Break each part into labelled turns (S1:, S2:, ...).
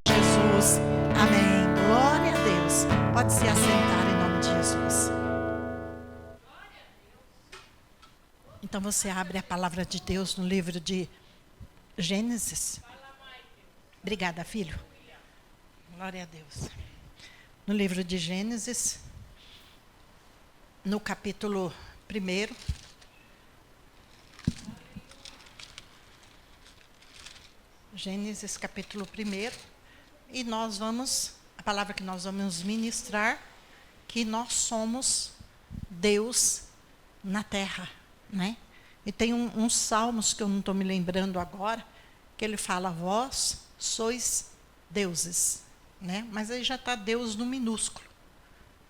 S1: Jesus, amém. Glória a Deus. Pode se assentar em nome de Jesus. Então você abre a palavra de Deus no livro de Gênesis. Obrigada, filho. Glória a Deus. No livro de Gênesis, no capítulo 1. Gênesis capítulo 1. E a palavra que nós vamos ministrar, que nós somos Deus na terra, né? E tem uns salmos que eu não estou me lembrando agora, que ele fala, vós sois deuses, né? Mas aí já está Deus no minúsculo.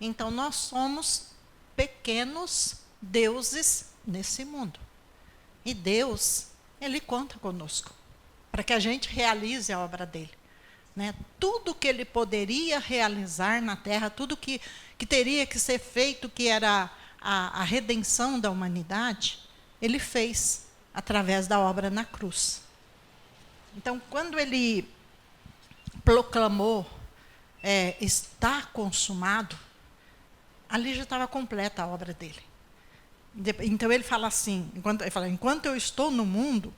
S1: Então nós somos pequenos deuses nesse mundo. E Deus, Ele conta conosco, para que a gente realize a obra dele, né? Tudo que ele poderia realizar na terra, tudo que teria que ser feito, que era a redenção da humanidade, ele fez através da obra na cruz. Então, quando ele proclamou, está consumado, ali já estava completa a obra dele. Então, ele fala assim, enquanto eu estou no mundo,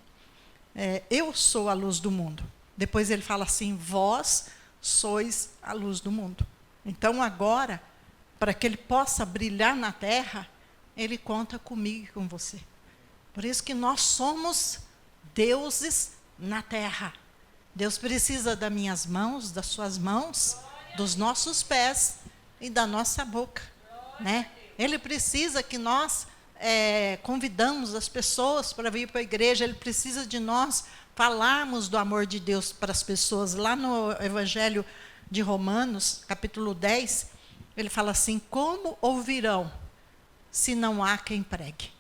S1: eu sou a luz do mundo. Depois ele fala assim, vós sois a luz do mundo. Então agora, para que ele possa brilhar na terra, ele conta comigo e com você. Por isso que nós somos deuses na terra. Deus precisa das minhas mãos, das suas mãos, dos nossos pés e da nossa boca, né? Ele precisa que nós convidamos as pessoas para vir para a igreja. Ele precisa de nós falarmos do amor de Deus para as pessoas. Lá no Evangelho de Romanos, capítulo 10, ele fala assim, como ouvirão se não há quem pregue?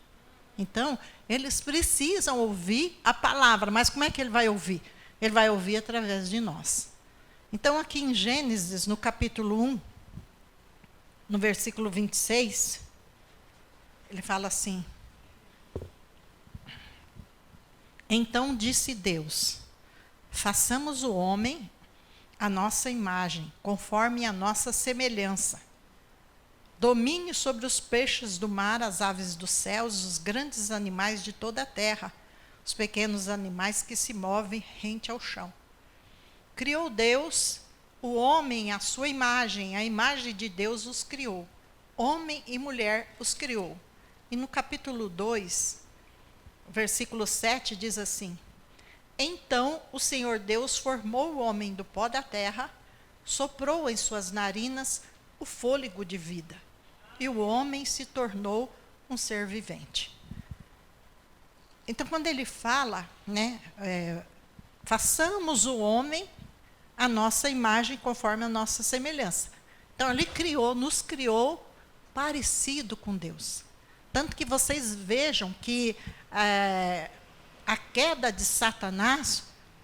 S1: Então, eles precisam ouvir a palavra, mas como é que ele vai ouvir? Ele vai ouvir através de nós. Então, aqui em Gênesis, no capítulo 1, no versículo 26, ele fala assim, então disse Deus, façamos o homem à nossa imagem, conforme a nossa semelhança. Domine sobre os peixes do mar, as aves dos céus, os grandes animais de toda a terra, os pequenos animais que se movem rente ao chão. Criou Deus o homem à sua imagem, a imagem de Deus os criou. Homem e mulher os criou. E no capítulo 2, versículo 7, diz assim, então o Senhor Deus formou o homem do pó da terra, soprou em suas narinas o fôlego de vida, e o homem se tornou um ser vivente. Então, quando ele fala, né, façamos o homem à nossa imagem, conforme a nossa semelhança. Então, ele nos criou parecido com Deus. Tanto que vocês vejam que a queda de Satanás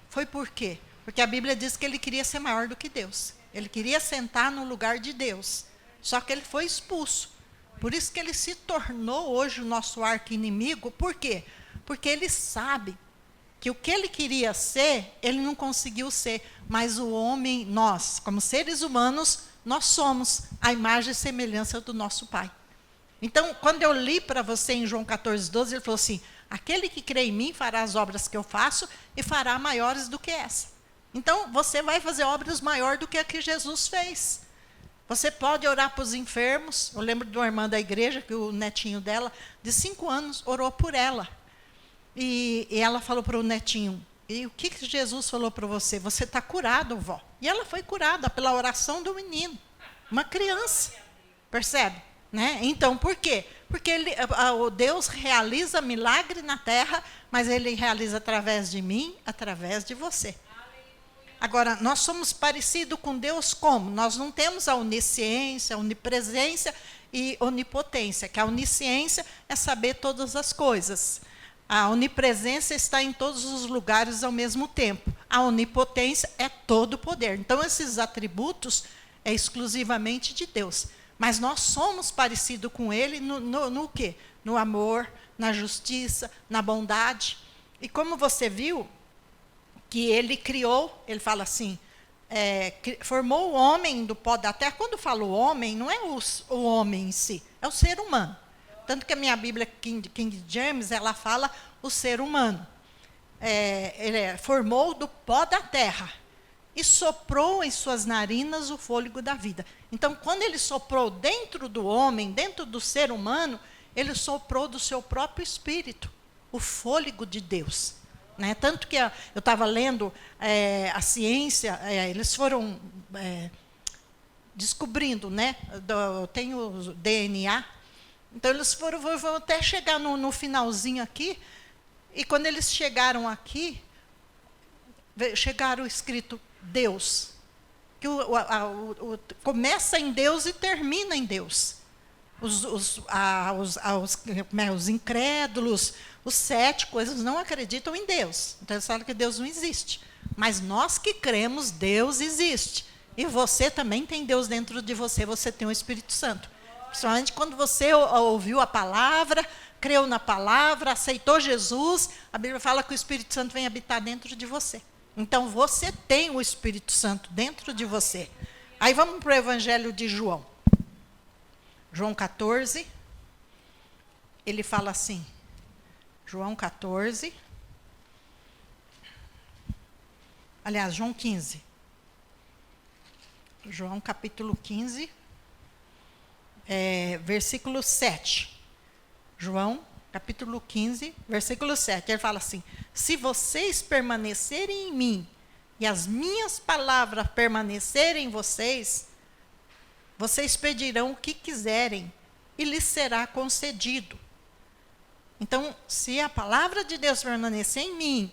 S1: foi por quê? Porque a Bíblia diz que ele queria ser maior do que Deus. Ele queria sentar no lugar de Deus. Só que ele foi expulso. Por isso que ele se tornou hoje o nosso arqui-inimigo. Por quê? Porque ele sabe que o que ele queria ser, ele não conseguiu ser. Mas o homem, nós, como seres humanos, nós somos a imagem e semelhança do nosso Pai. Então, quando eu li para você em João 14:12, ele falou assim, aquele que crê em mim fará as obras que eu faço e fará maiores do que essa. Então, você vai fazer obras maiores do que a que Jesus fez. Você pode orar para os enfermos. Eu lembro de uma irmã da igreja, que o netinho dela, de 5 anos, orou por ela. E ela falou para o netinho, e o que Jesus falou para você? Você está curado, vó. E ela foi curada pela oração do menino. Uma criança. Percebe? Né? Então, por quê? Porque o Deus realiza milagre na terra, mas ele realiza através de mim, através de você. Agora, nós somos parecidos com Deus como? Nós não temos a onisciência, a onipresença e onipotência, que a onisciência é saber todas as coisas. A onipresença está em todos os lugares ao mesmo tempo. A onipotência é todo o poder. Então, esses atributos é exclusivamente de Deus. Mas nós somos parecidos com ele no quê? No amor, na justiça, na bondade. E como você viu, que ele criou, ele fala assim, formou o homem do pó da terra. Quando fala o homem, não é o homem em si, é o ser humano. Tanto que a minha Bíblia, King James, ela fala o ser humano. Ele formou do pó da terra e soprou em suas narinas o fôlego da vida. Então, quando ele soprou dentro do homem, dentro do ser humano, ele soprou do seu próprio espírito, o fôlego de Deus. Né? Tanto que eu estava lendo a ciência, eles foram descobrindo, né? Tem o DNA, então eles vão até chegar no finalzinho aqui, e quando eles chegaram aqui, chegaram escrito Deus, que começa em Deus e termina em Deus. Os incrédulos, os céticos, eles não acreditam em Deus. Então eles falam que Deus não existe. Mas nós que cremos, Deus existe. E você também tem Deus dentro de você, você tem o Espírito Santo. Principalmente quando você ouviu a palavra, creu na palavra, aceitou Jesus, a Bíblia fala que o Espírito Santo vem habitar dentro de você. Então você tem o Espírito Santo dentro de você. Aí vamos para o Evangelho de João. João 14, ele fala assim, João 14, aliás, João 15. João capítulo 15, versículo 7. João capítulo 15, versículo 7. Ele fala assim, se vocês permanecerem em mim e as minhas palavras permanecerem em vocês, vocês pedirão o que quiserem e lhes será concedido. Então, se a palavra de Deus permanecer em mim,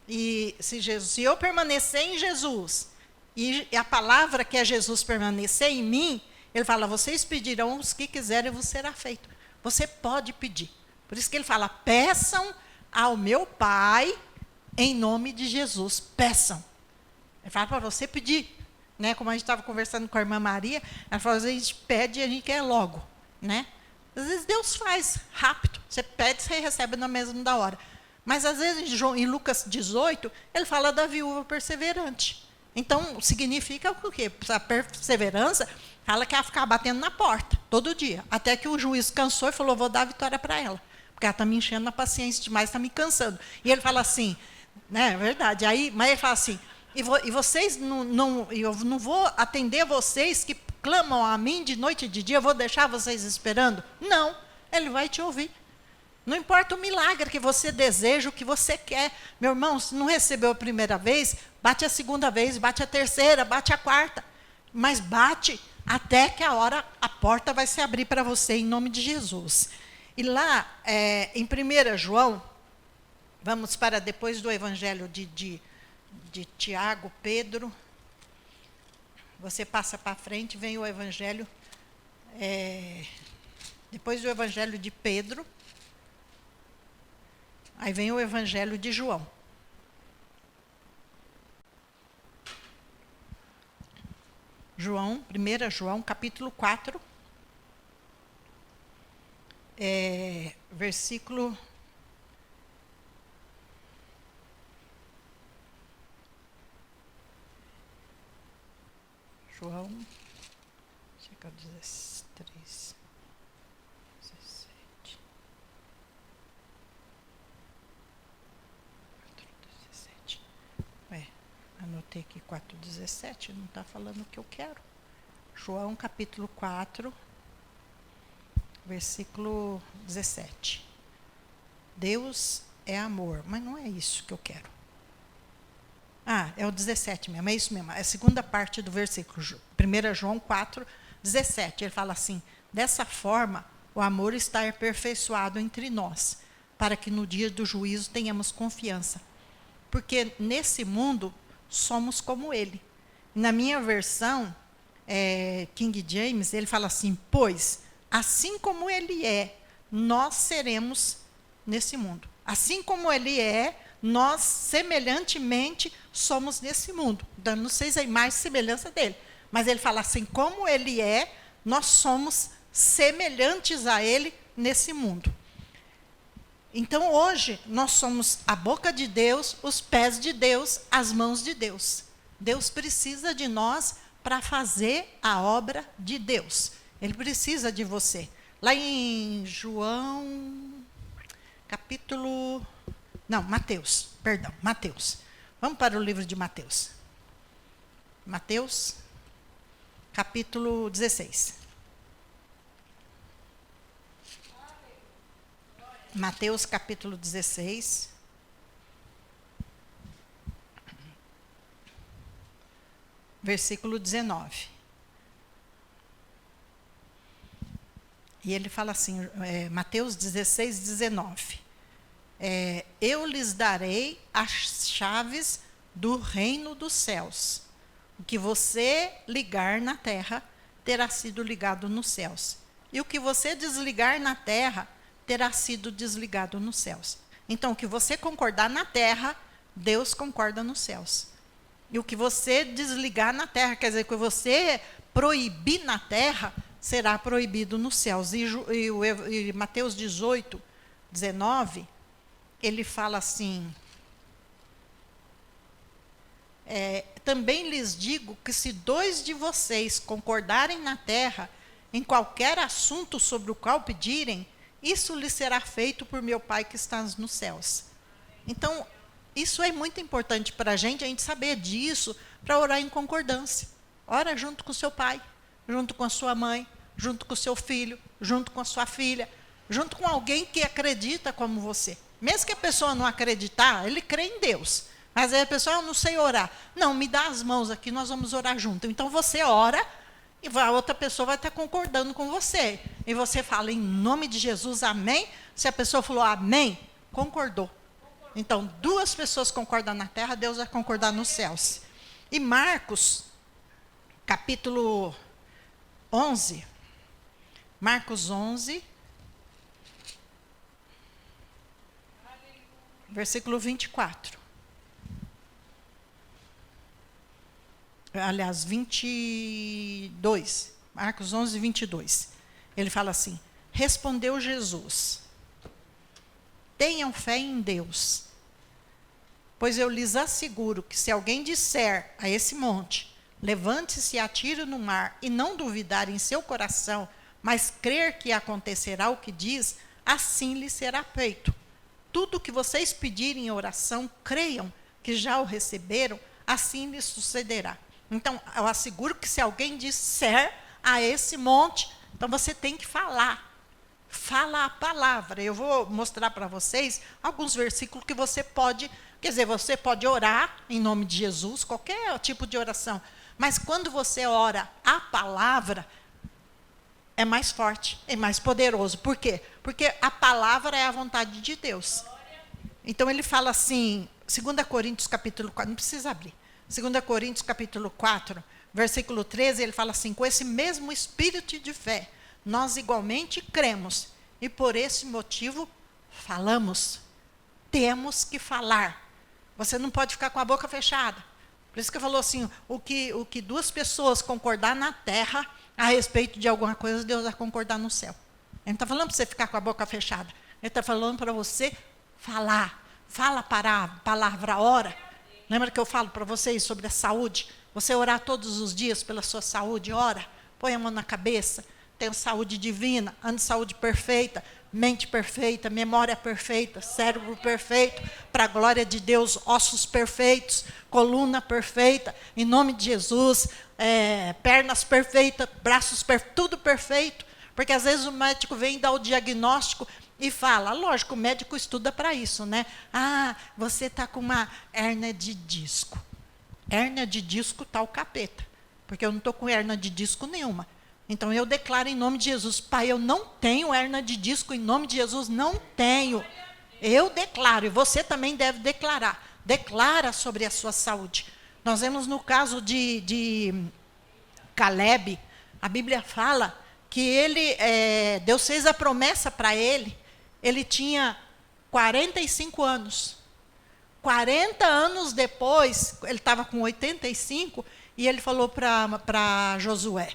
S1: e se eu permanecer em Jesus, e a palavra que é Jesus permanecer em mim, ele fala, vocês pedirão os que quiserem e vos será feito. Você pode pedir. Por isso que ele fala, peçam ao meu Pai em nome de Jesus. Peçam. Ele fala para você pedir. Né? Como a gente estava conversando com a irmã Maria, ela falou, a gente pede e a gente quer logo. Né? Às vezes Deus faz rápido. Você pede, você recebe na mesma da hora. Mas às vezes em Lucas 18, ele fala da viúva perseverante. Então, significa o quê? A perseverança fala que ela ficava batendo na porta, todo dia. Até que o juiz cansou e falou, vou dar a vitória para ela. Porque ela está me enchendo a paciência demais, está me cansando. E ele fala assim, né, é verdade. Aí, mas ele fala assim, e vocês eu não vou atender vocês que clamam a mim de noite e de dia, eu vou deixar vocês esperando? Não, ele vai te ouvir. Não importa o milagre que você deseja, o que você quer. Meu irmão, se não recebeu a primeira vez, bate a segunda vez, bate a terceira, bate a quarta. Mas bate até que a porta vai se abrir para você, em nome de Jesus. E lá, em 1 João, vamos para depois do Evangelho de Tiago, Pedro, você passa para frente, vem o Evangelho, depois do Evangelho de Pedro, aí vem o Evangelho de João. João, 1 João, capítulo 4, versículo... João, chega 13, 17. 4:17. Anotei aqui 4:17, não está falando o que eu quero. João, capítulo 4, versículo 17. Deus é amor, mas não é isso que eu quero. É o 17 mesmo, é isso mesmo. É a segunda parte do versículo, 1 João 4, 17. Ele fala assim, dessa forma, o amor está aperfeiçoado entre nós, para que no dia do juízo tenhamos confiança. Porque nesse mundo, somos como ele. Na minha versão, King James, ele fala assim, pois, assim como ele é, nós seremos nesse mundo. Assim como ele é, nós, semelhantemente, somos nesse mundo. Então, não sei se é a imagem e semelhança dele. Mas ele fala assim, como ele é, nós somos semelhantes a ele nesse mundo. Então, hoje, nós somos a boca de Deus, os pés de Deus, as mãos de Deus. Deus precisa de nós para fazer a obra de Deus. Ele precisa de você. Lá em Mateus. Vamos para o livro de Mateus. Mateus, capítulo 16. Mateus, capítulo 16. Versículo 19. E ele fala assim, Mateus 16, 19. Eu lhes darei as chaves do reino dos céus. O que você ligar na terra, terá sido ligado nos céus. E o que você desligar na terra, terá sido desligado nos céus. Então, o que você concordar na terra, Deus concorda nos céus. E o que você desligar na terra, quer dizer, o que você proibir na terra, será proibido nos céus. E Mateus 18, 19, ele fala assim, também lhes digo que se 2 de vocês concordarem na terra, em qualquer assunto sobre o qual pedirem, isso lhes será feito por meu Pai que está nos céus. Então, isso é muito importante para a gente saber disso, para orar em concordância. Ora junto com o seu pai, junto com a sua mãe, junto com o seu filho, junto com a sua filha, junto com alguém que acredita como você. Mesmo que a pessoa não acreditar, ele crê em Deus. Mas aí a pessoa, eu não sei orar. Não, me dá as mãos aqui, nós vamos orar junto. Então você ora, e a outra pessoa vai estar concordando com você. E você fala, em nome de Jesus, amém. Se a pessoa falou amém, concordou. Então, 2 pessoas concordam na terra, Deus vai concordar nos céus. E Marcos, capítulo 11. Marcos 11. Versículo 24. Aliás, 22. Marcos 11, 22. Ele fala assim, respondeu Jesus, tenham fé em Deus, pois eu lhes asseguro que se alguém disser a esse monte, levante-se e atire no mar, e não duvidar em seu coração, mas crer que acontecerá o que diz, assim lhe será feito. Tudo o que vocês pedirem em oração, creiam que já o receberam, assim lhes sucederá. Então, eu asseguro que se alguém disser a esse monte, então você tem que falar. Fala a palavra. Eu vou mostrar para vocês alguns versículos que você pode, quer dizer, você pode orar em nome de Jesus, qualquer tipo de oração. Mas quando você ora a palavra, é mais forte, é mais poderoso. Por quê? Porque a palavra é a vontade de Deus. Então ele fala assim, 2 Coríntios capítulo 4, não precisa abrir. 2 Coríntios capítulo 4, versículo 13, ele fala assim, com esse mesmo espírito de fé, nós igualmente cremos, e por esse motivo falamos. Temos que falar. Você não pode ficar com a boca fechada. Por isso que ele falou assim, o que 2 pessoas concordar na terra, a respeito de alguma coisa, Deus vai concordar no céu. Ele não está falando para você ficar com a boca fechada. Ele está falando para você falar. Fala a palavra, ora. Lembra que eu falo para vocês sobre a saúde? Você orar todos os dias pela sua saúde, ora. Põe a mão na cabeça. Tenha saúde divina, ande saúde perfeita, mente perfeita, memória perfeita, cérebro perfeito, para a glória de Deus, ossos perfeitos, coluna perfeita, em nome de Jesus, pernas perfeitas, braços perfeitos, tudo perfeito. Porque às vezes o médico vem dar o diagnóstico e fala, lógico, o médico estuda para isso, né? Ah, você está com uma hérnia de disco. Hérnia de disco está o capeta, porque eu não estou com hérnia de disco nenhuma. Então eu declaro em nome de Jesus, Pai, eu não tenho hérnia de disco, em nome de Jesus, não tenho. Eu declaro, e você também deve declarar. Declara sobre a sua saúde. Nós vemos no caso de Caleb, a Bíblia fala que Deus fez a promessa para ele. Ele tinha 45 anos. 40 anos depois, ele estava com 85, e ele falou para Josué,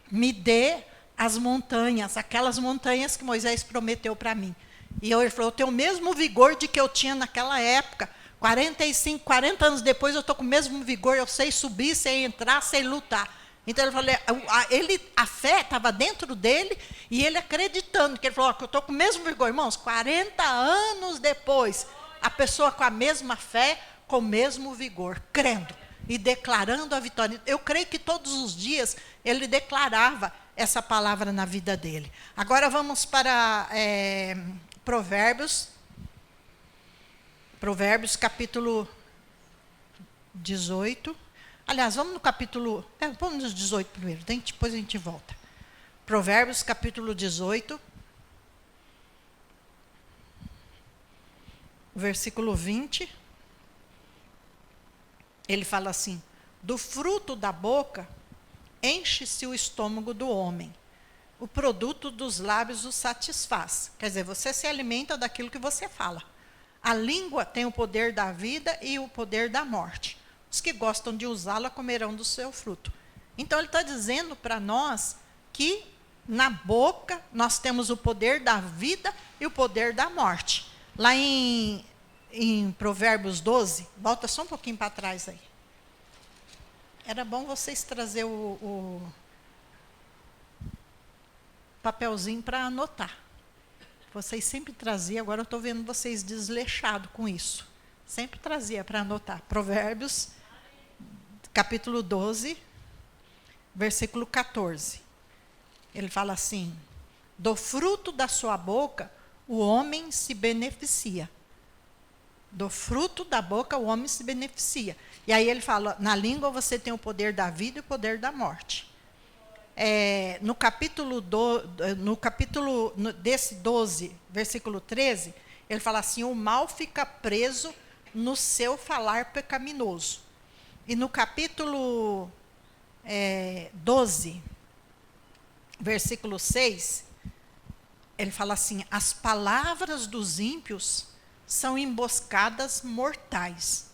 S1: me dê as montanhas, aquelas montanhas que Moisés prometeu para mim. E ele falou, eu tenho o mesmo vigor de que eu tinha naquela época. 45, 40 anos depois, eu estou com o mesmo vigor, eu sei subir, sei entrar, sei lutar. Então, ele falou, a fé estava dentro dele, e ele acreditando, que ele falou, que eu estou com o mesmo vigor. Irmãos, 40 anos depois, a pessoa com a mesma fé, com o mesmo vigor, crendo e declarando a vitória. Eu creio que todos os dias ele declarava essa palavra na vida dele. Agora vamos para Provérbios capítulo 18. Aliás, vamos no capítulo... vamos no 18 primeiro, depois a gente volta. Provérbios capítulo 18, versículo 20. Ele fala assim, do fruto da boca enche-se o estômago do homem. O produto dos lábios o satisfaz. Quer dizer, você se alimenta daquilo que você fala. A língua tem o poder da vida e o poder da morte. Os que gostam de usá-la comerão do seu fruto. Então, ele está dizendo para nós que na boca nós temos o poder da vida e o poder da morte. Lá em Provérbios 12, volta só um pouquinho para trás aí. Era bom vocês trazer o papelzinho para anotar. Vocês sempre traziam, agora eu estou vendo vocês desleixados com isso. Sempre trazia para anotar. Provérbios, capítulo 12, versículo 14. Ele fala assim, do fruto da sua boca o homem se beneficia. Do fruto da boca o homem se beneficia. E aí ele fala, na língua você tem o poder da vida e o poder da morte. No capítulo desse 12, versículo 13, ele fala assim, o mal fica preso no seu falar pecaminoso. E no capítulo 12, versículo 6, ele fala assim, as palavras dos ímpios são emboscadas mortais,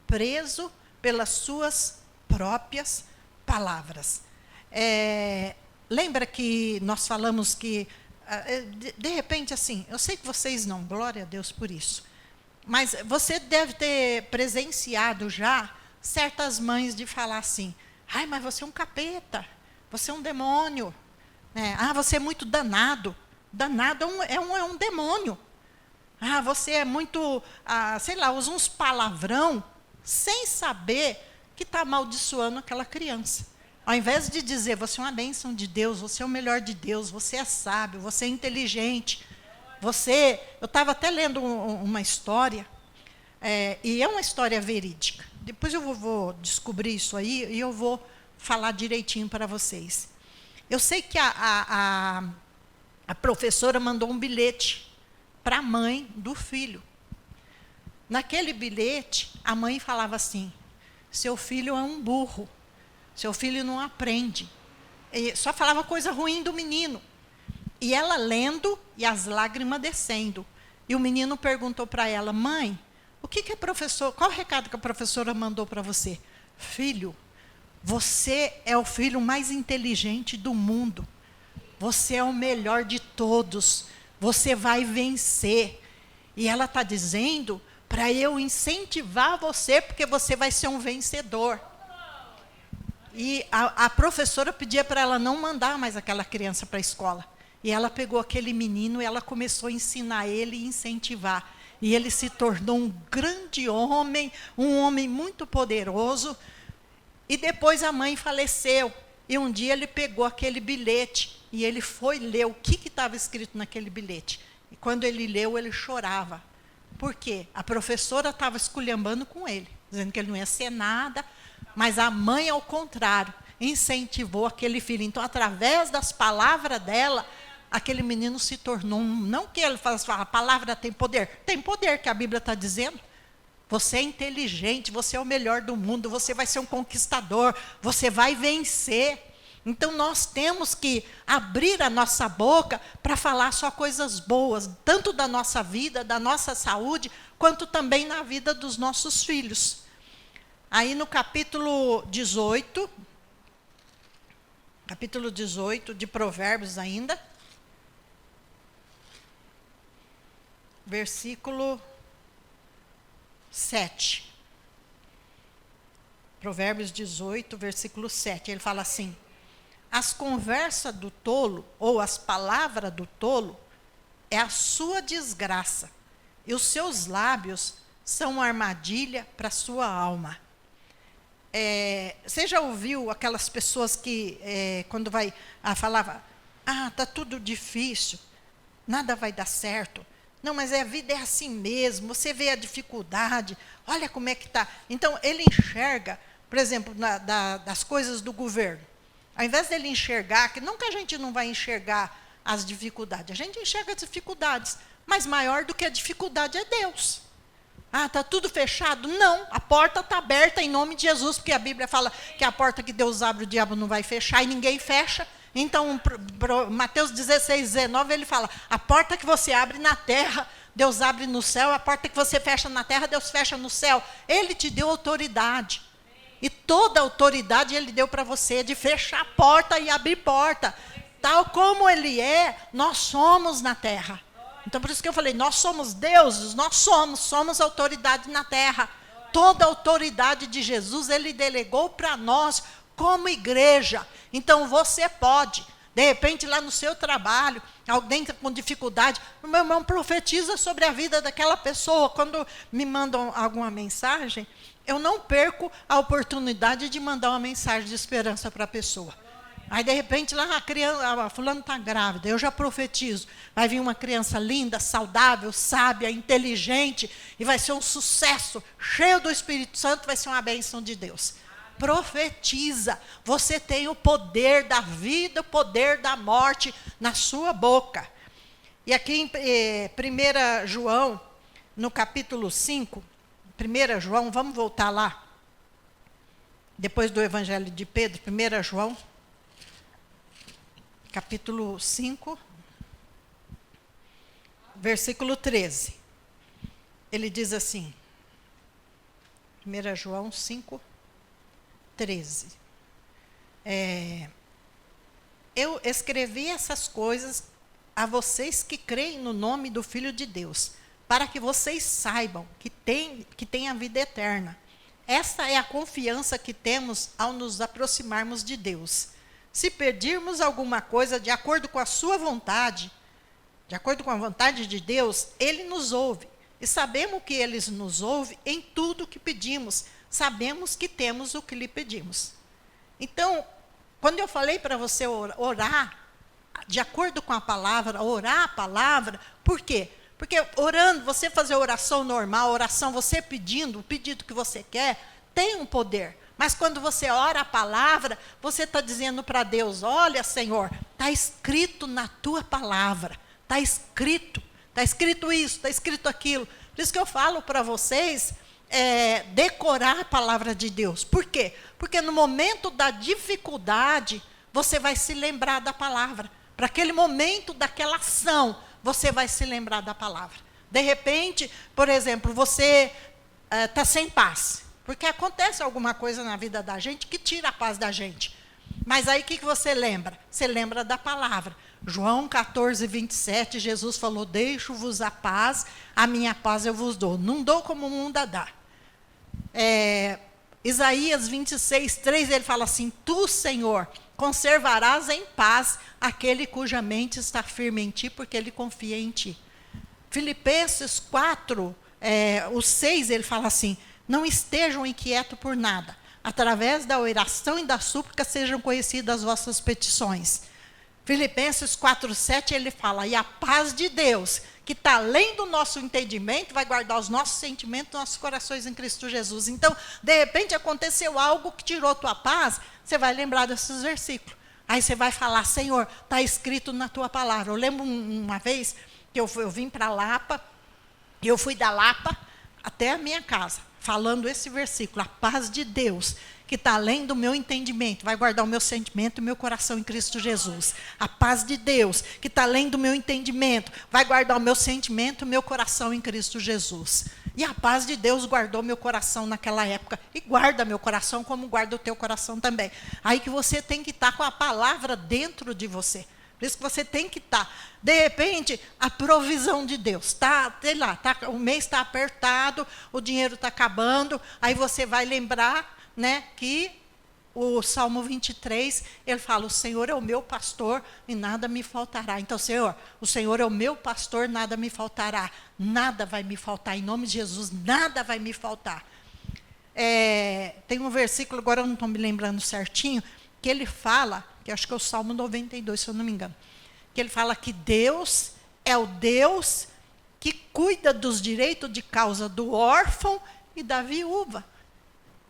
S1: preso pelas suas próprias palavras. Lembra que nós falamos que, de repente, assim, eu sei que vocês não, glória a Deus por isso, mas você deve ter presenciado já certas mães de falar assim, ai, mas você é um capeta, você é um demônio, você é muito danado. Danado é um demônio. Você é muito, sei lá, usa uns palavrão, sem saber que está amaldiçoando aquela criança. Ao invés de dizer, você é uma bênção de Deus, você é o melhor de Deus, você é sábio, você é inteligente. Eu estava até lendo uma história, e é uma história verídica. Depois eu vou descobrir isso aí e eu vou falar direitinho para vocês. Eu sei que a professora mandou um bilhete para a mãe do filho. Naquele bilhete, a mãe falava assim, seu filho é um burro, seu filho não aprende. E só falava coisa ruim do menino. E ela lendo e as lágrimas descendo. E o menino perguntou para ela, mãe, qual o recado que a professora mandou para você? Filho, você é o filho mais inteligente do mundo. Você é o melhor de todos. Você vai vencer. E ela está dizendo para eu incentivar você, porque você vai ser um vencedor. E a professora pedia para ela não mandar mais aquela criança para a escola. E ela pegou aquele menino e ela começou a ensinar ele e incentivar. E ele se tornou um grande homem, um homem muito poderoso. E depois a mãe faleceu. E um dia ele pegou aquele bilhete e ele foi ler o que estava escrito naquele bilhete. E quando ele leu, ele chorava. Por quê? A professora estava esculhambando com ele, dizendo que ele não ia ser nada, mas a mãe, ao contrário, incentivou aquele filho. Então, através das palavras dela, aquele menino se tornou não que ele fala, a palavra tem poder que a Bíblia está dizendo. Você é inteligente, você é o melhor do mundo, você vai ser um conquistador, você vai vencer. Então, nós temos que abrir a nossa boca para falar só coisas boas, tanto da nossa vida, da nossa saúde, quanto também na vida dos nossos filhos. Aí no capítulo 18 de Provérbios ainda, versículo 7. Provérbios 18, versículo 7. Ele fala assim: as conversas do tolo, ou as palavras do tolo, é a sua desgraça, e os seus lábios são uma armadilha para a sua alma. Você já ouviu aquelas pessoas que, quando vai, falava, está tudo difícil, nada vai dar certo. Não, mas a vida é assim mesmo, você vê a dificuldade, olha como é que está. Então, ele enxerga, por exemplo, das coisas do governo. Ao invés dele enxergar, que nunca a gente não vai enxergar as dificuldades, a gente enxerga as dificuldades, mas maior do que a dificuldade é Deus. Está tudo fechado? Não, a porta está aberta em nome de Jesus, porque a Bíblia fala que a porta que Deus abre, o diabo não vai fechar e ninguém fecha. Então, Mateus 16, 19, ele fala, a porta que você abre na terra, Deus abre no céu, a porta que você fecha na terra, Deus fecha no céu. Ele te deu autoridade. E toda a autoridade ele deu para você, de fechar a porta e abrir porta. Tal como ele é, nós somos na terra. Então, por isso que eu falei, nós somos deuses, nós somos autoridade na terra. Toda a autoridade de Jesus, ele delegou para nós, como igreja. Então, você pode, de repente, lá no seu trabalho, alguém com dificuldade, o meu irmão profetiza sobre a vida daquela pessoa. Quando me mandam alguma mensagem, eu não perco a oportunidade de mandar uma mensagem de esperança para a pessoa. Aí, de repente, lá a fulano está grávida, eu já profetizo. Vai vir uma criança linda, saudável, sábia, inteligente, e vai ser um sucesso, cheio do Espírito Santo, vai ser uma bênção de Deus. Profetiza. Você tem o poder da vida, o poder da morte na sua boca. E aqui em 1 João, no capítulo 5, 1 João, vamos voltar lá. Depois do Evangelho de Pedro, 1 João. Capítulo 5, versículo 13. Ele diz assim, 1 João 5, 13. Eu escrevi essas coisas a vocês que creem no nome do Filho de Deus, para que vocês saibam que tem a vida eterna. Essa é a confiança que temos ao nos aproximarmos de Deus. Se pedirmos alguma coisa de acordo com a sua vontade, de acordo com a vontade de Deus, ele nos ouve. E sabemos que ele nos ouve em tudo que pedimos. Sabemos que temos o que lhe pedimos. Então, quando eu falei para você orar, de acordo com a palavra, orar a palavra, por quê? Porque orando, você fazer oração normal, oração, você pedindo, o pedido que você quer, tem um poder. Mas quando você ora a palavra, você está dizendo para Deus, olha, Senhor, está escrito na tua palavra, está escrito isso, está escrito aquilo. Por isso que eu falo para vocês, decorar a palavra de Deus. Por quê? Porque no momento da dificuldade, você vai se lembrar da palavra. Para aquele momento daquela ação, você vai se lembrar da palavra. De repente, por exemplo, você está sem paz. Porque acontece alguma coisa na vida da gente que tira a paz da gente. Mas aí o que você lembra? Você lembra da palavra. João 14, 27, Jesus falou, deixo-vos a paz, a minha paz eu vos dou. Não dou como o mundo a dá. Isaías 26, 3, ele fala assim, tu, Senhor, conservarás em paz aquele cuja mente está firme em ti, porque ele confia em ti. Filipenses 4, o 6, ele fala assim, não estejam inquietos por nada. Através da oração e da súplica sejam conhecidas as vossas petições. Filipenses 4:7 ele fala, e a paz de Deus, que está além do nosso entendimento, vai guardar os nossos sentimentos, nossos corações em Cristo Jesus. Então, de repente aconteceu algo que tirou tua paz, você vai lembrar desses versículos. Aí você vai falar, Senhor, está escrito na tua palavra. Eu lembro uma vez que eu vim para Lapa, e eu fui da Lapa até a minha casa, falando esse versículo, a paz de Deus, que está além do meu entendimento, vai guardar o meu sentimento e o meu coração em Cristo Jesus. A paz de Deus, que está além do meu entendimento, vai guardar o meu sentimento e o meu coração em Cristo Jesus. E a paz de Deus guardou meu coração naquela época, e guarda meu coração como guarda o teu coração também. Aí que você tem que estar com a palavra dentro de você, Por isso que você tem que estar. De repente, a provisão de Deus. Sei lá, o mês está apertado, o dinheiro está acabando, aí você vai lembrar, né, que o Salmo 23, ele fala, o Senhor é o meu pastor e nada me faltará. Então, Senhor, o Senhor é o meu pastor, nada me faltará. Nada vai me faltar, em nome de Jesus, nada vai me faltar. Tem um versículo, agora eu não estou me lembrando certinho, que ele fala, que acho que é o Salmo 92, se eu não me engano, que ele fala que Deus é o Deus que cuida dos direitos de causa do órfão e da viúva.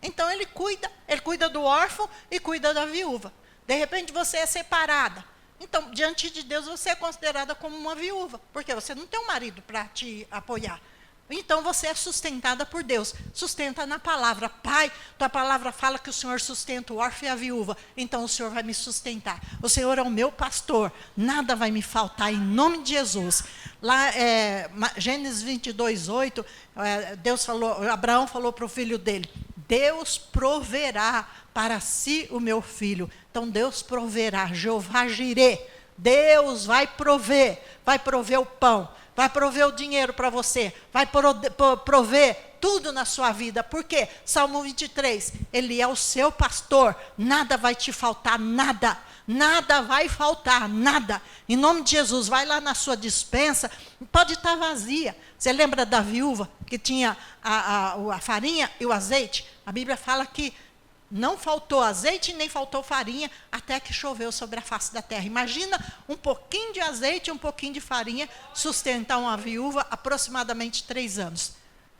S1: Então ele cuida do órfão e cuida da viúva. De repente você é separada. Então, diante de Deus, você é considerada como uma viúva, porque você não tem um marido para te apoiar. Então, você é sustentada por Deus. Sustenta na palavra. Pai, tua palavra fala que o Senhor sustenta o órfão e a viúva. Então, o Senhor vai me sustentar. O Senhor é o meu pastor. Nada vai me faltar, em nome de Jesus. Lá, Gênesis 22, 8, Abraão falou para o filho dele, Deus proverá para si o meu filho. Então, Deus proverá, Jeová Jirê. Deus vai prover o pão, vai prover o dinheiro para você, vai prover tudo na sua vida. Por quê? Salmo 23, ele é o seu pastor, nada vai te faltar, nada vai faltar, nada. Em nome de Jesus, vai lá na sua despensa, pode estar vazia. Você lembra da viúva que tinha a farinha e o azeite? A Bíblia fala que não faltou azeite nem faltou farinha até que choveu sobre a face da terra. Imagina um pouquinho de azeite, um pouquinho de farinha sustentar uma viúva aproximadamente 3 anos.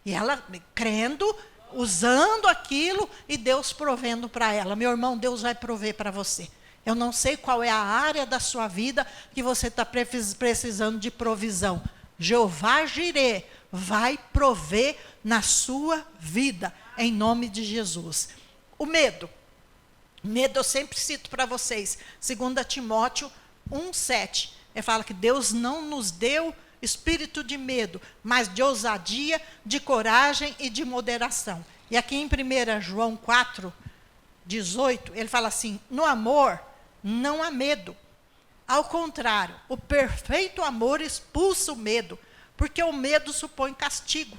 S1: E ela crendo, usando aquilo e Deus provendo para ela. Meu irmão, Deus vai prover para você. Eu não sei qual é a área da sua vida que você está precisando de provisão. Jeová Jirê vai prover na sua vida, em nome de Jesus. O medo eu sempre cito para vocês, 2 Timóteo 1,7, ele fala que Deus não nos deu espírito de medo, mas de ousadia, de coragem e de moderação. E aqui em 1 João 4,18, ele fala assim, no amor não há medo, ao contrário, o perfeito amor expulsa o medo, porque o medo supõe castigo.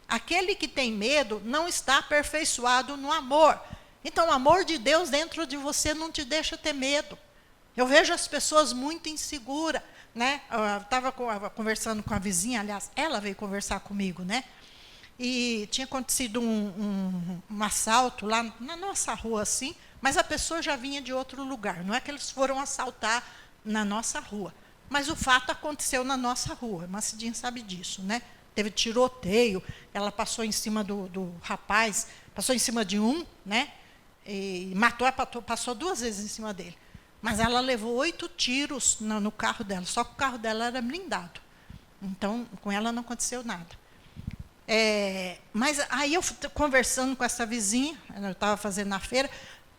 S1: Aquele que tem medo não está aperfeiçoado no amor. Então, o amor de Deus dentro de você não te deixa ter medo. Eu vejo as pessoas muito inseguras, né? Eu estava conversando com a vizinha, aliás, ela veio conversar comigo, né? E tinha acontecido um assalto lá na nossa rua, assim, mas a pessoa já vinha de outro lugar. Não é que eles foram assaltar na nossa rua, mas o fato aconteceu na nossa rua. A Macidinha sabe disso, né? Teve tiroteio, ela passou em cima do rapaz, passou em cima de um, né? E passou 2 vezes em cima dele. Mas ela levou 8 tiros no carro dela, só que o carro dela era blindado. Então, com ela não aconteceu nada. Mas aí eu conversando com essa vizinha, eu estava fazendo na feira,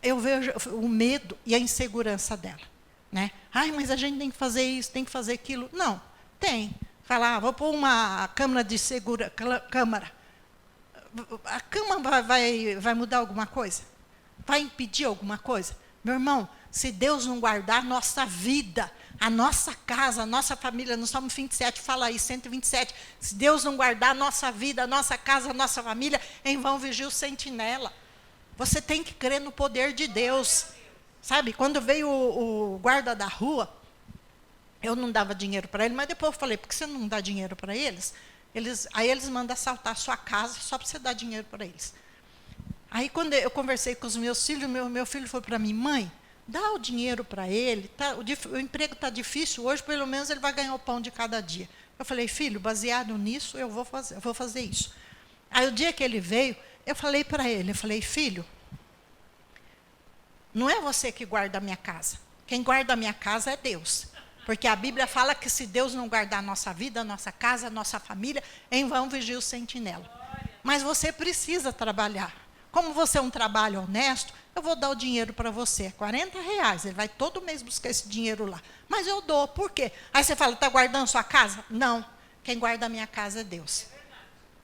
S1: eu vejo o medo e a insegurança dela. Né? Ai, mas a gente tem que fazer isso, tem que fazer aquilo. Não, tem. Falar, vou pôr uma câmara de câmara. A câmara vai mudar alguma coisa? Vai impedir alguma coisa? Meu irmão, se Deus não guardar a nossa vida, a nossa casa, a nossa família, no Salmo 27 fala aí, 127, se Deus não guardar a nossa vida, a nossa casa, a nossa família, em vão vigia o sentinela. Você tem que crer no poder de Deus. Sabe, quando veio o guarda da rua, eu não dava dinheiro para ele, mas depois eu falei, por que você não dá dinheiro para eles? Aí eles mandam assaltar a sua casa só para você dar dinheiro para eles. Aí, quando eu conversei com os meus filhos, meu filho falou para mim, mãe, dá o dinheiro para ele, o emprego está difícil hoje, pelo menos ele vai ganhar o pão de cada dia. Eu falei, filho, baseado nisso, eu vou fazer isso. Aí, o dia que ele veio, eu falei para ele, eu falei, filho, não é você que guarda a minha casa, quem guarda a minha casa é Deus. Porque a Bíblia fala que se Deus não guardar a nossa vida, a nossa casa, a nossa família, em vão vigia o sentinela. Mas você precisa trabalhar. Como você é um trabalho honesto, eu vou dar o dinheiro para você, R$40. Ele vai todo mês buscar esse dinheiro lá. Mas eu dou, por quê? Aí você fala, está guardando sua casa? Não, quem guarda a minha casa é Deus.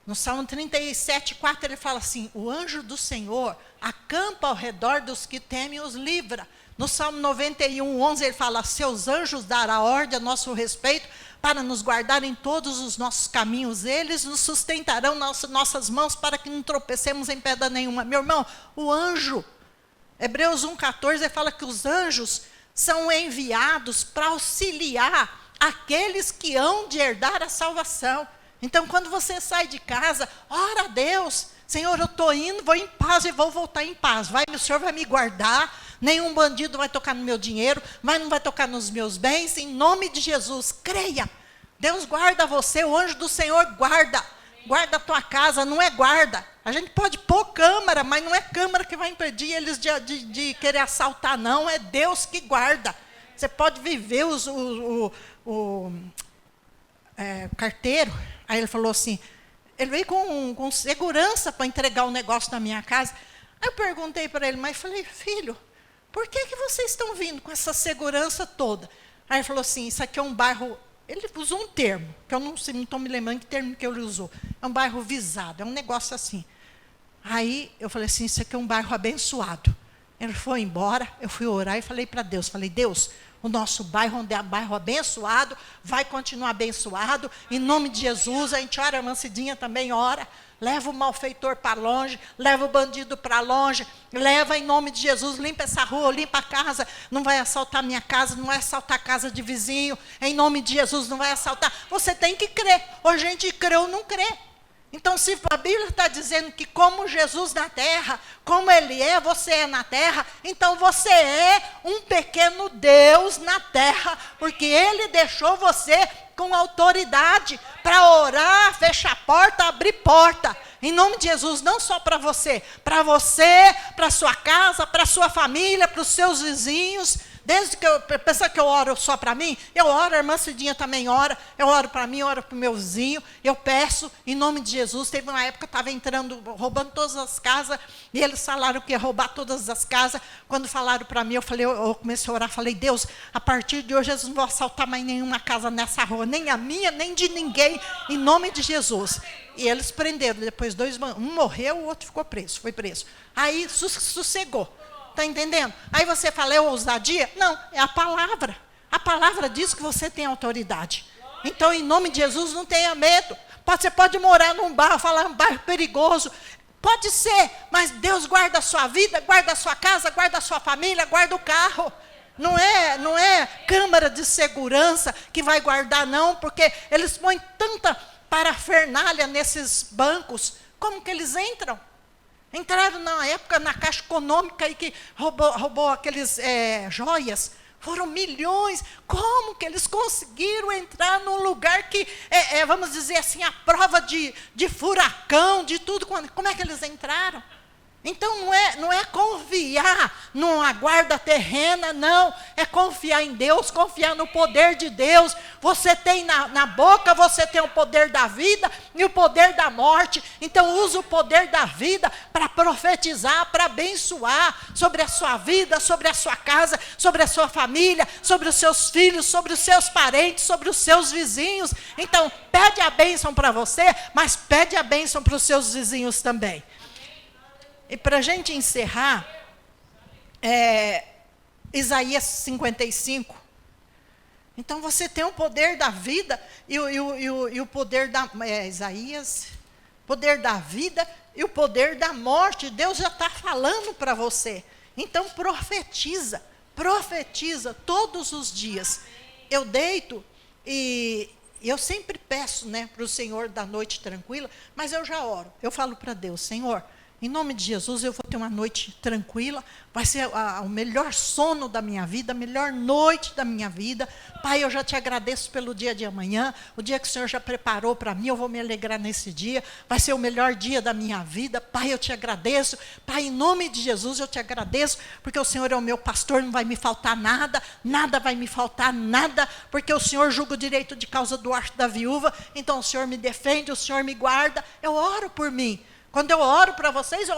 S1: No Salmo 37, 4, ele fala assim: o anjo do Senhor acampa ao redor dos que temem e os livra. No Salmo 91, 11, ele fala: seus anjos dará ordem a nosso respeito para nos guardar em todos os nossos caminhos. Eles nos sustentarão nossas mãos para que não tropecemos em pedra nenhuma. Meu irmão, o anjo, Hebreus 1,14, ele fala que os anjos são enviados para auxiliar aqueles que hão de herdar a salvação. Então, quando você sai de casa, ora a Deus: Senhor, eu estou indo, vou em paz e vou voltar em paz. O Senhor vai me guardar, nenhum bandido vai tocar no meu dinheiro, não vai tocar nos meus bens, em nome de Jesus. Creia, Deus guarda você, o anjo do Senhor guarda a tua casa, não é guarda. A gente pode pôr câmera, mas não é câmera que vai impedir eles de querer assaltar, não, é Deus que guarda. Você pode viver o carteiro. Aí ele falou assim, ele veio com segurança para entregar o negócio na minha casa. Aí eu perguntei para ele, mas falei: filho, por que vocês estão vindo com essa segurança toda? Aí ele falou assim: isso aqui é um bairro, ele usou um termo, que eu não estou me lembrando que termo que ele usou. É um bairro visado, é um negócio assim. Aí eu falei assim: isso aqui é um bairro abençoado. Ele foi embora, eu fui orar e falei para Deus, Deus, o nosso bairro, onde é bairro abençoado, vai continuar abençoado, em nome de Jesus. A gente ora, a Mancidinha também ora, leva o malfeitor para longe, leva o bandido para longe, leva em nome de Jesus, limpa essa rua, limpa a casa, não vai assaltar minha casa, não vai assaltar a casa de vizinho, em nome de Jesus não vai assaltar. Você tem que crer, ou a gente crê ou não crê. Então, se a Bíblia está dizendo que como Jesus na terra, como Ele é, você é na terra, então você é um pequeno Deus na terra, porque Ele deixou você com autoridade para orar, fechar porta, abrir porta, em nome de Jesus, não só para você, para sua casa, para sua família, para os seus vizinhos. Desde que pensa que eu oro só para mim, eu oro, a irmã Cidinha também ora, eu oro para mim, eu oro para o meu vizinho, eu peço em nome de Jesus. Teve uma época que eu estava entrando, roubando todas as casas, e eles falaram que ia roubar todas as casas. Quando falaram para mim, eu comecei a orar, falei: Deus, a partir de hoje eles não vão assaltar mais nenhuma casa nessa rua, nem a minha, nem de ninguém, em nome de Jesus. E eles prenderam, depois um morreu, o outro ficou preso, foi preso. Aí sossegou. Está entendendo? Aí você fala: é ousadia? Não, é a palavra. A palavra diz que você tem autoridade. Então, em nome de Jesus, não tenha medo. Você pode morar num bairro, falar um bairro perigoso. Pode ser, mas Deus guarda a sua vida, guarda a sua casa, guarda a sua família, guarda o carro. Não é câmara de segurança que vai guardar, não, porque eles põem tanta parafernália nesses bancos. Como que eles entram? Entraram na época na Caixa Econômica e que roubou aqueles joias. Foram milhões. Como que eles conseguiram entrar num lugar que, vamos dizer assim, a prova de furacão, de tudo? Como é que eles entraram? Então, não é confiar numa guarda terrena, não. É confiar em Deus, confiar no poder de Deus. Você tem na boca, você tem o poder da vida e o poder da morte. Então, usa o poder da vida para profetizar, para abençoar sobre a sua vida, sobre a sua casa, sobre a sua família, sobre os seus filhos, sobre os seus parentes, sobre os seus vizinhos. Então, pede a bênção para você, mas pede a bênção para os seus vizinhos também. E para a gente encerrar, Isaías 55. Então, você tem o poder da vida e o poder da... Isaías, poder da vida e o poder da morte. Deus já está falando para você. Então, profetiza todos os dias. Eu deito e eu sempre peço, para o Senhor da noite tranquila, mas eu já oro. Eu falo para Deus: Senhor, em nome de Jesus, eu vou ter uma noite tranquila, vai ser o melhor sono da minha vida, a melhor noite da minha vida. Pai, eu já te agradeço pelo dia de amanhã, o dia que o Senhor já preparou para mim, eu vou me alegrar nesse dia, vai ser o melhor dia da minha vida. Pai, eu te agradeço. Pai, em nome de Jesus, eu te agradeço, porque o Senhor é o meu pastor, não vai me faltar nada, nada vai me faltar, nada, porque o Senhor julga o direito de causa do orfão da viúva, então o Senhor me defende, o Senhor me guarda. Eu oro por mim. Quando eu oro para vocês,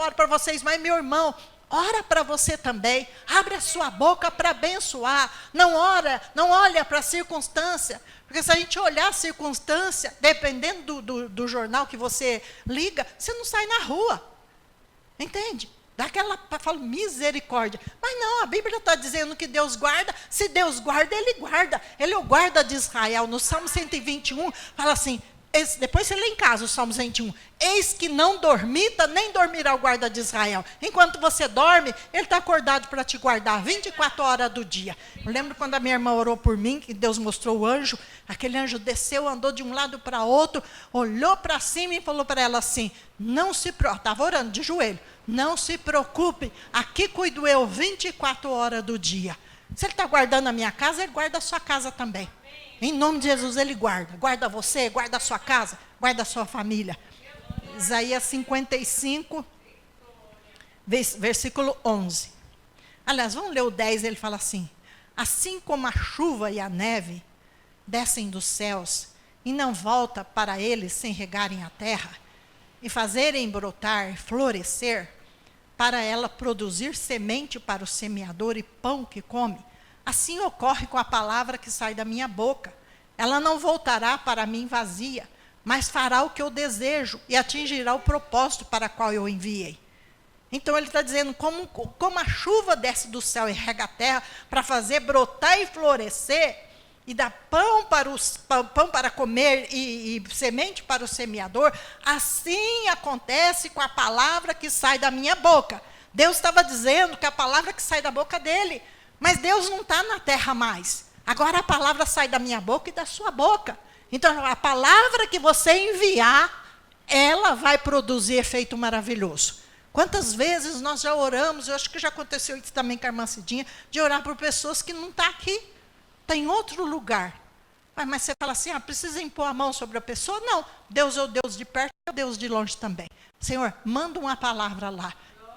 S1: mas meu irmão, ora para você também. Abre a sua boca para abençoar. Não olha para a circunstância. Porque se a gente olhar a circunstância, dependendo do jornal que você liga, você não sai na rua. Entende? Fala, misericórdia. Mas não, a Bíblia está dizendo que Deus guarda. Se Deus guarda, Ele guarda. Ele é o guarda de Israel. No Salmo 121, fala assim, depois você lê em casa o Salmo 121. Eis que não dormita, nem dormirá o guarda de Israel. Enquanto você dorme, Ele está acordado para te guardar 24 horas do dia. Eu lembro quando a minha irmã orou por mim, que Deus mostrou o anjo. Aquele anjo desceu, andou de um lado para outro, olhou para cima e falou para ela assim, não se preocupe, estava orando de joelho, não se preocupe, aqui cuido eu 24 horas do dia. Se Ele está guardando a minha casa, Ele guarda a sua casa também. Em nome de Jesus, Ele guarda. Guarda você, guarda a sua casa, guarda a sua família. Isaías 55, versículo 11. Aliás, vamos ler o 10, ele fala assim, assim como a chuva e a neve descem dos céus e não volta para eles sem regarem a terra e fazerem brotar, florescer, para ela produzir semente para o semeador e pão que come, assim ocorre com a palavra que sai da minha boca. Ela não voltará para mim vazia, mas fará o que eu desejo e atingirá o propósito para qual eu enviei. Então ele está dizendo, como a chuva desce do céu e rega a terra para fazer brotar e florescer, e dá pão para comer e semente para o semeador, assim acontece com a palavra que sai da minha boca. Deus estava dizendo que a palavra que sai da boca dele, mas Deus não está na terra mais. Agora a palavra sai da minha boca e da sua boca. Então a palavra que você enviar, ela vai produzir efeito maravilhoso. Quantas vezes nós já oramos, eu acho que já aconteceu isso também com a irmã Cidinha, de orar por pessoas que não estão aqui. Está em outro lugar. Mas você fala assim, precisa impor a mão sobre a pessoa? Não, Deus é o Deus de perto, é o Deus de longe também. Senhor, manda uma palavra lá.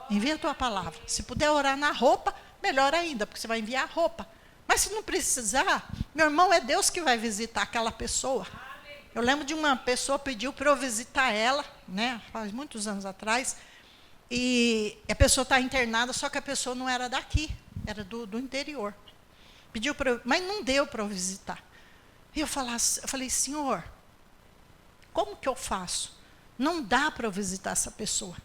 S1: Envia a tua palavra. Se puder orar na roupa, melhor ainda, porque você vai enviar a roupa. Mas se não precisar, meu irmão, é Deus que vai visitar aquela pessoa. Eu lembro de uma pessoa pediu para eu visitar ela, né, faz muitos anos atrás, e a pessoa está internada, só que a pessoa não era daqui, era do interior. Pediu para eu, mas não deu para eu visitar. E eu falei, Senhor, como que eu faço? Não dá para eu visitar essa pessoa.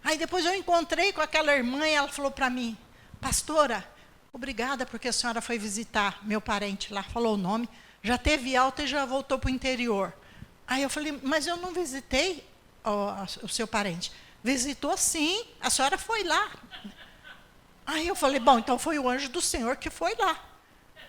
S1: Aí depois eu encontrei com aquela irmã e ela falou para mim, pastora, obrigada porque a senhora foi visitar meu parente lá, falou o nome, já teve alta e já voltou para o interior. Aí eu falei, mas eu não visitei o seu parente. Visitou sim, a senhora foi lá. Aí eu falei, bom, então foi o anjo do Senhor que foi lá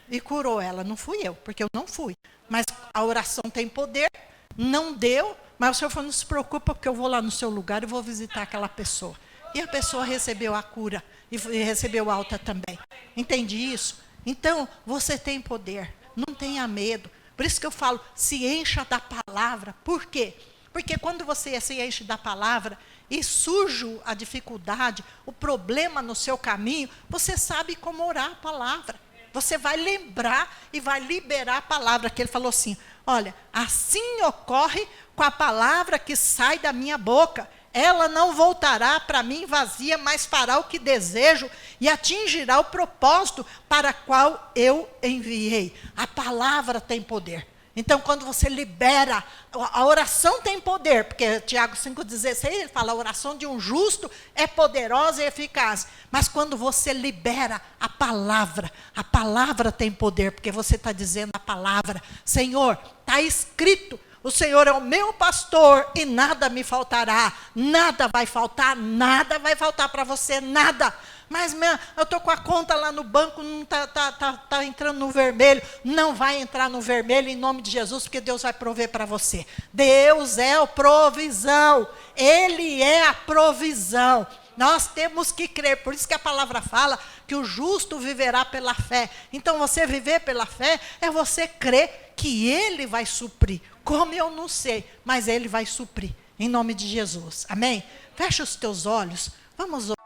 S1: e curou ela, não fui eu, porque eu não fui. Mas a oração tem poder, não deu, mas o Senhor falou, não se preocupa, porque eu vou lá no seu lugar e vou visitar aquela pessoa. E a pessoa recebeu a cura e recebeu alta também. Entende isso? Então, você tem poder, não tenha medo. Por isso que eu falo, se encha da palavra. Por quê? Porque quando você se enche da palavra e surge a dificuldade, o problema no seu caminho, você sabe como orar a palavra. Você vai lembrar e vai liberar a palavra, que ele falou assim, olha, assim ocorre com a palavra que sai da minha boca. Ela não voltará para mim vazia, mas fará o que desejo e atingirá o propósito para qual eu enviei. A palavra tem poder. Então, quando você libera, a oração tem poder, porque Tiago 5,16, ele fala, a oração de um justo é poderosa e eficaz. Mas quando você libera a palavra tem poder, porque você está dizendo a palavra, Senhor, está escrito, o Senhor é o meu pastor e nada me faltará, nada vai faltar para você, nada. Mas eu estou com a conta lá no banco, não está entrando no vermelho. Não vai entrar no vermelho em nome de Jesus, porque Deus vai prover para você. Deus é a provisão. Ele é a provisão. Nós temos que crer. Por isso que a palavra fala que o justo viverá pela fé. Então, você viver pela fé é você crer que Ele vai suprir. Como eu não sei, mas Ele vai suprir. Em nome de Jesus. Amém? Fecha os teus olhos. Vamos orar.